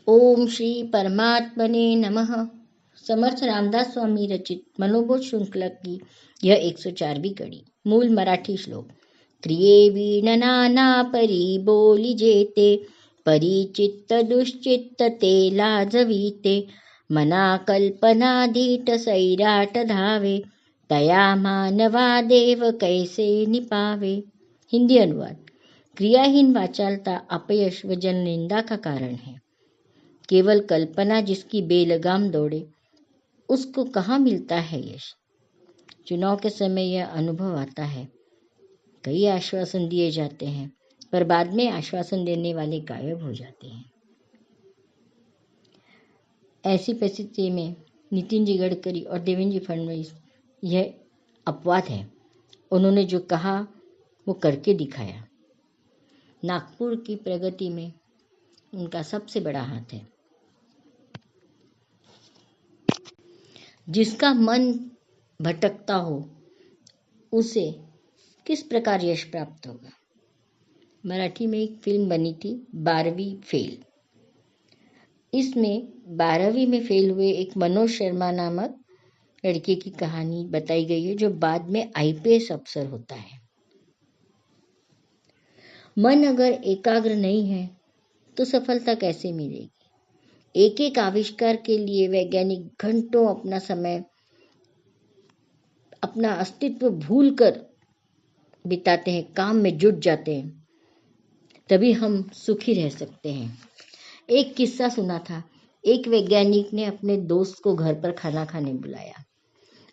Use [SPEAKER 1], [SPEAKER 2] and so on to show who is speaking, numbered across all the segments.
[SPEAKER 1] ओम श्री परमात्मने नमः। समर्थ रामदास स्वामी रचित मनोबोध श्रृंखला की यह 104वीं कड़ी। मूल मराठी श्लोक। क्रिये वीणनाना परी बोली जेते, परिचित्त दुश्चित्त ते लाजवीते, मना कल्पना धीट सैराट धावे, तया मानवा देव कैसे निपावे। हिंदी अनुवाद। क्रियाहीन वाचालता अपयश व जन निंदा का कारण है। केवल कल्पना जिसकी बेलगाम दौड़े, उसको कहाँ मिलता है यश। चुनाव के समय यह अनुभव आता है। कई आश्वासन दिए जाते हैं, पर बाद में आश्वासन देने वाले गायब हो जाते हैं। ऐसी परिस्थिति में नितिन जी गडकरी और देवेंद्र जी फडणवीस यह अपवाद है। उन्होंने जो कहा वो करके दिखाया। नागपुर की प्रगति में उनका सबसे बड़ा हाथ है। जिसका मन भटकता हो उसे किस प्रकार यश प्राप्त होगा। मराठी में एक फिल्म बनी थी 12वीं फेल। इसमें 12वीं में फेल हुए एक मनोज शर्मा नामक लड़के की कहानी बताई गई है, जो बाद में आईपीएस अफसर होता है। मन अगर एकाग्र नहीं है तो सफलता कैसे मिलेगी। एक एक आविष्कार के लिए वैज्ञानिक घंटों अपना समय, अपना अस्तित्व भूलकर बिताते हैं, काम में जुट जाते हैं, तभी हम सुखी रह सकते हैं। एक किस्सा सुना था। एक वैज्ञानिक ने अपने दोस्त को घर पर खाना खाने बुलाया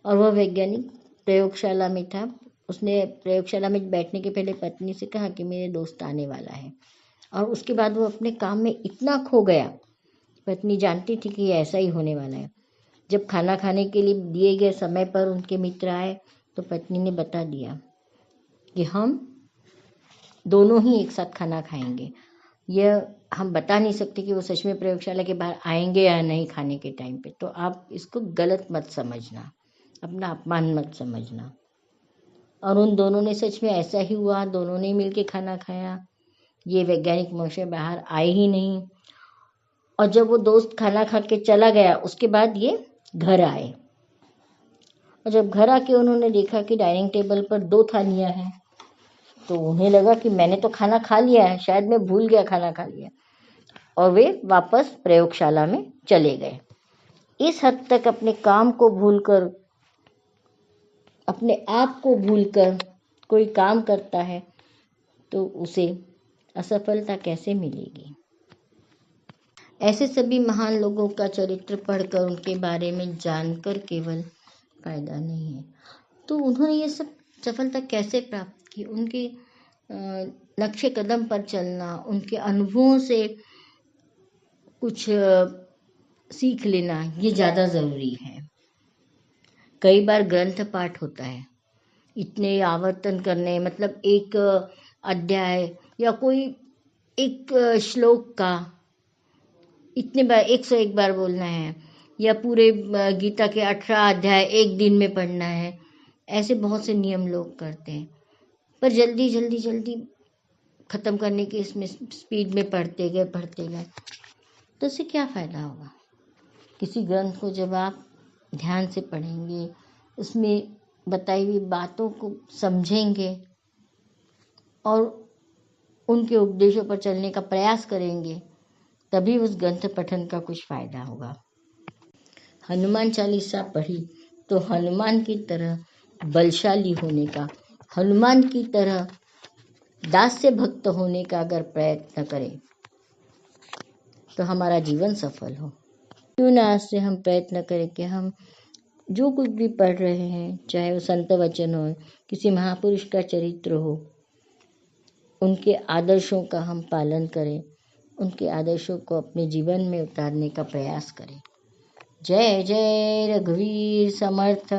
[SPEAKER 1] और वह वैज्ञानिक प्रयोगशाला में था। उसने प्रयोगशाला में बैठने के पहले पत्नी से कहा कि मेरे दोस्त आने वाला है, और उसके बाद वो अपने काम में इतना खो गया। पत्नी जानती थी कि ऐसा ही होने वाला है। जब खाना खाने के लिए दिए गए समय पर उनके मित्र आए तो पत्नी ने बता दिया कि हम दोनों ही एक साथ खाना खाएंगे। यह हम बता नहीं सकते कि वो सच में प्रयोगशाला के बाहर आएंगे या नहीं खाने के टाइम पे। तो आप इसको गलत मत समझना, अपना अपमान मत समझना। और उन दोनों ने सच में ऐसा ही हुआ, दोनों ने मिलके खाना खाया। ये वैज्ञानिक मनुष्य बाहर आए ही नहीं, और जब वो दोस्त खाना खा के चला गया उसके बाद ये घर आए, और जब घर आके उन्होंने देखा कि डाइनिंग टेबल पर 2 थालियां हैं, तो उन्हें लगा कि मैंने तो खाना खा लिया है, शायद मैं भूल गया खाना खा लिया, और वे वापस प्रयोगशाला में चले गए। इस हद तक अपने काम को भूलकर, अपने आप को भूलकर कोई काम करता है तो उसे असफलता कैसे मिलेगी। ऐसे सभी महान लोगों का चरित्र पढ़कर, उनके बारे में जानकर केवल फायदा नहीं है। तो उन्होंने ये सब सफलता कैसे प्राप्त की, उनके नक्शे कदम पर चलना, उनके अनुभवों से कुछ सीख लेना, ये ज़्यादा ज़रूरी है। कई बार ग्रंथ पाठ होता है, इतने आवर्तन करने, मतलब एक अध्याय या कोई एक श्लोक का इतने बार 101 बार बोलना है, या पूरे गीता के 18 अध्याय एक दिन में पढ़ना है। ऐसे बहुत से नियम लोग करते हैं, पर जल्दी जल्दी जल्दी ख़त्म करने की इसमें स्पीड में पढ़ते गए तो इससे क्या फ़ायदा होगा। किसी ग्रंथ को जब आप ध्यान से पढ़ेंगे, उसमें बताई हुई बातों को समझेंगे और उनके उपदेशों पर चलने का प्रयास करेंगे, तभी उस ग्रंथ पठन का कुछ फ़ायदा होगा। हनुमान चालीसा पढ़ी तो हनुमान की तरह बलशाली होने का, हनुमान की तरह दास्य भक्त होने का अगर प्रयत्न करें तो हमारा जीवन सफल हो। क्यों ना आज से हम प्रयत्न करें कि हम जो कुछ भी पढ़ रहे हैं, चाहे वो संत वचन हो, किसी महापुरुष का चरित्र हो, उनके आदर्शों का हम पालन करें, उनके आदर्शों को अपने जीवन में उतारने का प्रयास करें। जय जय रघुवीर समर्थ।